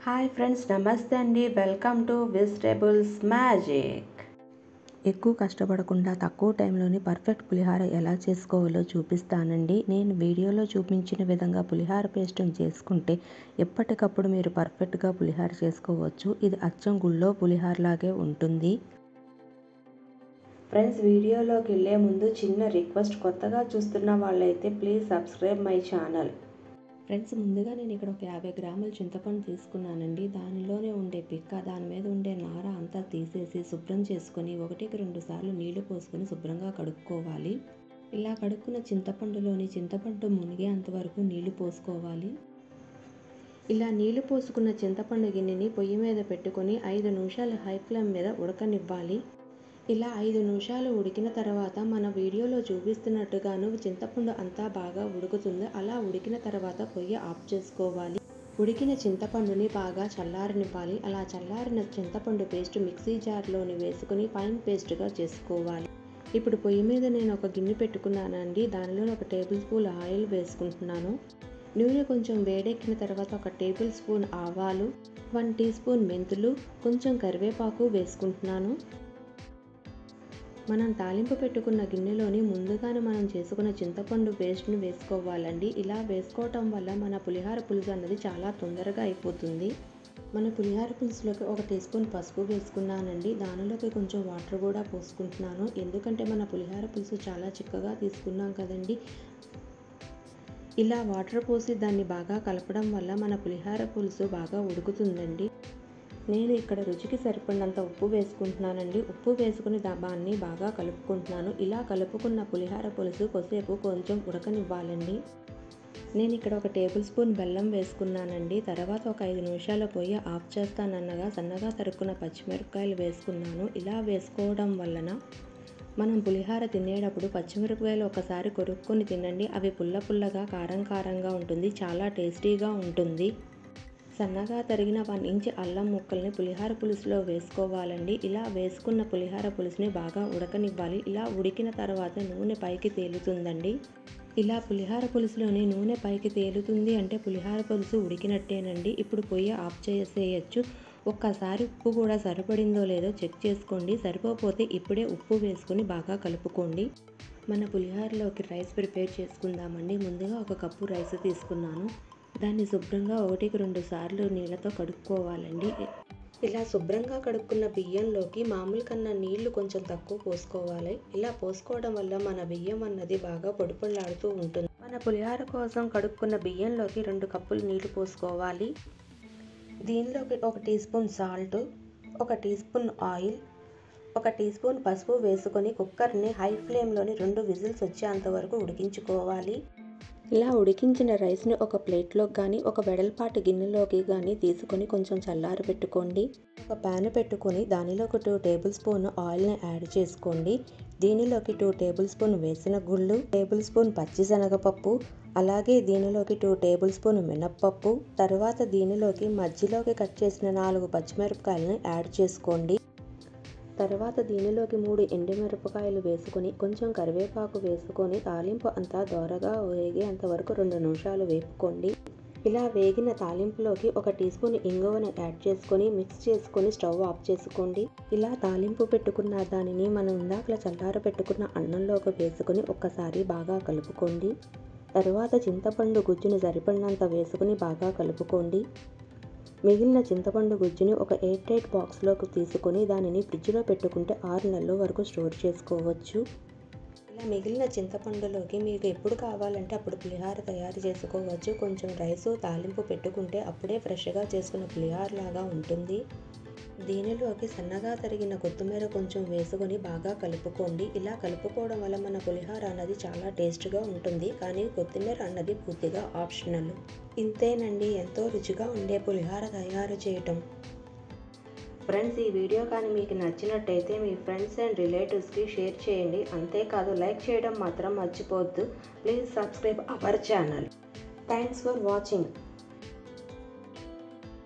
Hi friends, నమస్తే అండి. Welcome to vegetables magic. ఎక్కువ కష్టపడకుండా తక్కువ టైంలోనే పర్ఫెక్ట్ పులిహార ఎలా చేసుకోవాలో చూపిస్తానండి. నేను వీడియోలో చూపించిన విధంగా పులిహార పేస్ట్ని చేసుకుంటే ఎప్పటికప్పుడు మీరు పర్ఫెక్ట్గా పులిహార చేసుకోవచ్చు. ఇది అచ్చం గుళ్ళో పులిహార లాగే ఉంటుంది. ఫ్రెండ్స్, వీడియోలోకి వెళ్ళే ముందు చిన్న రిక్వెస్ట్, కొత్తగా చూస్తున్న వాళ్ళైతే please subscribe my channel. Friends, ముందుగా నేను ఇక్కడ ఒక 50 గ్రాముల చింతపండు తీసుకున్నానండి. దానిలోనే ఉండే పిక్క, దాని మీద ఉండే నార అంతా తీసేసి శుభ్రం చేసుకొని 1కి 2 సార్లు నీళ్లు పోసుకొని శుభ్రంగా కడుక్కోవాలి. ఇలా కడుక్కున్న చింతపండులోని చింతపండు మునిగేంత వరకు నీళ్లు పోసుకోవాలి. ఇలా నీళ్లు పోసుకున్న చింతపండు గిన్నెని పొయ్యి మీద పెట్టుకొని 5 నిమిషాలు హై ఫ్లేమ్ మీద ఉడకనివ్వాలి. ఇలా 5 నిమిషాలు ఉడికిన తర్వాత మన వీడియోలో చూపిస్తున్నట్టుగాను చింతపండు అంతా బాగా ఉడుకుతుంది. అలా ఉడికిన తర్వాత పొయ్యి ఆఫ్ చేసుకోవాలి. ఉడికిన చింతపండుని బాగా చల్లారనివ్వాలి. అలా చల్లారిన చింతపండు పేస్ట్ మిక్సీ జార్లోని వేసుకుని ఫైన్ పేస్ట్గా చేసుకోవాలి. ఇప్పుడు పొయ్యి మీద నేను ఒక గిన్నె పెట్టుకున్నానండి. దానిలో 1 టేబుల్ స్పూన్ ఆయిల్ వేసుకుంటున్నాను. నూనె కొంచెం వేడెక్కిన తర్వాత 1 టేబుల్ స్పూన్ ఆవాలు, 1 టీ స్పూన్ మెంతులు, కొంచెం కరివేపాకు వేసుకుంటున్నాను. మనం తాలింపు పెట్టుకున్న గిన్నెలోని ముందుగానే మనం చేసుకున్న చింతపండు పేస్ట్ని వేసుకోవాలండి. ఇలా వేసుకోవటం వల్ల మన పులిహార పులుసు అన్నది చాలా తొందరగా అయిపోతుంది. మన పులిహార పులుసులోకి 1 టీ స్పూన్ పసుపు వేసుకున్నానండి. దానిలోకి కొంచెం వాటర్ కూడా పోసుకుంటున్నాను. ఎందుకంటే మన పులిహార పులుసు చాలా చిక్కగా తీసుకున్నాం కదండి. ఇలా వాటర్ పోసి దాన్ని బాగా కలపడం వల్ల మన పులిహార పులుసు బాగా ఉడుకుతుందండి. నేను ఇక్కడ రుచికి సరిపడినంత ఉప్పు వేసుకుంటున్నానండి. ఉప్పు వేసుకుని దాన్ని బాగా కలుపుకుంటున్నాను. ఇలా కలుపుకున్న పులిహార పులుసు కొద్దిసేపు కొంచెం ఉడకనివ్వాలండి. నేను ఇక్కడ 1 టేబుల్ స్పూన్ బెల్లం వేసుకున్నానండి. తర్వాత ఒక 5 నిమిషాలు పొయ్యి ఆఫ్ చేస్తానన్నగా సన్నగా తరుక్కున్న పచ్చిమిరపకాయలు వేసుకున్నాను. ఇలా వేసుకోవడం వలన మనం పులిహార తినేటప్పుడు పచ్చిమిరపకాయలు ఒకసారి కొరుక్కొని తినండి. అవి పుల్ల పుల్లగా, కారం కారంగా ఉంటుంది. చాలా టేస్టీగా ఉంటుంది. సన్నగా తరిగిన 1 ఇంచ్ అల్లం ముక్కల్ని పులిహార పులుసులో వేసుకోవాలండి. ఇలా వేసుకున్న పులిహార పులుసుని బాగా ఉడకనివ్వాలి. ఇలా ఉడికిన తర్వాత నూనె పైకి తేలుతుందండి. ఇలా పులిహార పులుసులోని నూనె పైకి తేలుతుంది అంటే పులిహార పులుసు ఉడికినట్టేనండి. ఇప్పుడు పొయ్యి ఆఫ్ చేసేయచ్చు. ఒక్కసారి ఉప్పు కూడా సరిపడిందో లేదో చెక్ చేసుకోండి. సరిపోతే ఇప్పుడే ఉప్పు వేసుకొని బాగా కలుపుకోండి. మన పులిహారలోకి రైస్ ప్రిపేర్ చేసుకుందామండి. ముందుగా 1 కప్పు రైస్ తీసుకున్నాను. దాన్ని శుభ్రంగా 1కి 2 సార్లు నీళ్ళతో కడుక్కోవాలండి. ఇలా శుభ్రంగా కడుక్కున్న బియ్యంలోకి మామూలు కన్నా నీళ్లు కొంచెం తక్కువ పోసుకోవాలి. ఇలా పోసుకోవడం వల్ల మన బియ్యం అన్నది బాగా పొడిపొడిలాడుతూ ఉంటుంది. మన పులిహార కోసం కడుక్కున్న బియ్యంలోకి 2 కప్పులు నీళ్లు పోసుకోవాలి. దీనిలోకి 1 teaspoon salt, 1 teaspoon oil, 1 teaspoon పసుపు వేసుకొని కుక్కర్ని హై ఫ్లేమ్లోని 2 విజిల్స్ వచ్చేంత వరకు ఉడికించుకోవాలి. ఇలా ఉడికించిన రైస్ని ఒక ప్లేట్లోకి కానీ, ఒక వెడల్పాటి గిన్నెలోకి కానీ తీసుకొని కొంచెం చల్లారి పెట్టుకోండి. ఒక ప్యాన్ పెట్టుకొని దానిలోకి 2 టేబుల్ స్పూన్ ఆయిల్ని యాడ్ చేసుకోండి. దీనిలోకి 2 టేబుల్ స్పూన్ వేసిన గుళ్ళు, టేబుల్ స్పూన్ పచ్చిశనగపప్పు, అలాగే దీనిలోకి 2 టేబుల్ స్పూన్ మినప్పప్పు, తర్వాత దీనిలోకి మధ్యలోకి కట్ చేసిన 4 పచ్చిమిరపకాయలని యాడ్ చేసుకోండి. తర్వాత దీనిలోకి 3 ఎండుమిరపకాయలు వేసుకొని కొంచెం కరివేపాకు వేసుకొని తాలింపు అంతా దోరగా వేగేంత వరకు 2 నిమిషాలు వేపుకోండి. ఇలా వేగిన తాలింపులోకి 1 టీ స్పూన్ ఇంగువను యాడ్ చేసుకొని మిక్స్ చేసుకొని స్టవ్ ఆఫ్ చేసుకోండి. ఇలా తాలింపు పెట్టుకున్న దానిని మనం ఇందాకలా చల్లార పెట్టుకున్న అన్నంలోకి వేసుకొని ఒక్కసారి బాగా కలుపుకోండి. తర్వాత చింతపండు గుజ్జును సరిపడినంత వేసుకొని బాగా కలుపుకోండి. మిగిలిన చింతపండు గుజ్జుని ఒక ఎయిర్ టైట్ బాక్స్లోకి తీసుకొని దానిని ఫ్రిడ్జ్లో పెట్టుకుంటే 6 నెలల వరకు స్టోర్ చేసుకోవచ్చు. ఇలా మిగిలిన చింతపండులోకి మీకు ఎప్పుడు కావాలంటే అప్పుడు పులిహార తయారు చేసుకోవచ్చు. కొంచెం రైసు తాలింపు పెట్టుకుంటే అప్పుడే ఫ్రెష్గా చేసుకున్న పులిహార లాగా ఉంటుంది. దీనిలోకి సన్నగా తరిగిన కొత్తిమీర కొంచెం వేసుకొని బాగా కలుపుకోండి. ఇలా కలుపుకోవడం వల్ల మన పులిహార అన్నది చాలా టేస్ట్గా ఉంటుంది. కానీ కొత్తిమీర అన్నది పూర్తిగా ఆప్షనల్. ఇంతేనండి, ఎంతో రుచిగా ఉండే పులిహార తయారు చేయటం. ఫ్రెండ్స్, ఈ వీడియో కానీ మీకు నచ్చినట్టయితే మీ ఫ్రెండ్స్ అండ్ రిలేటివ్స్కి షేర్ చేయండి. అంతేకాదు లైక్ చేయడం మాత్రం మర్చిపోవద్దు. Please subscribe our channel. Thanks for watching.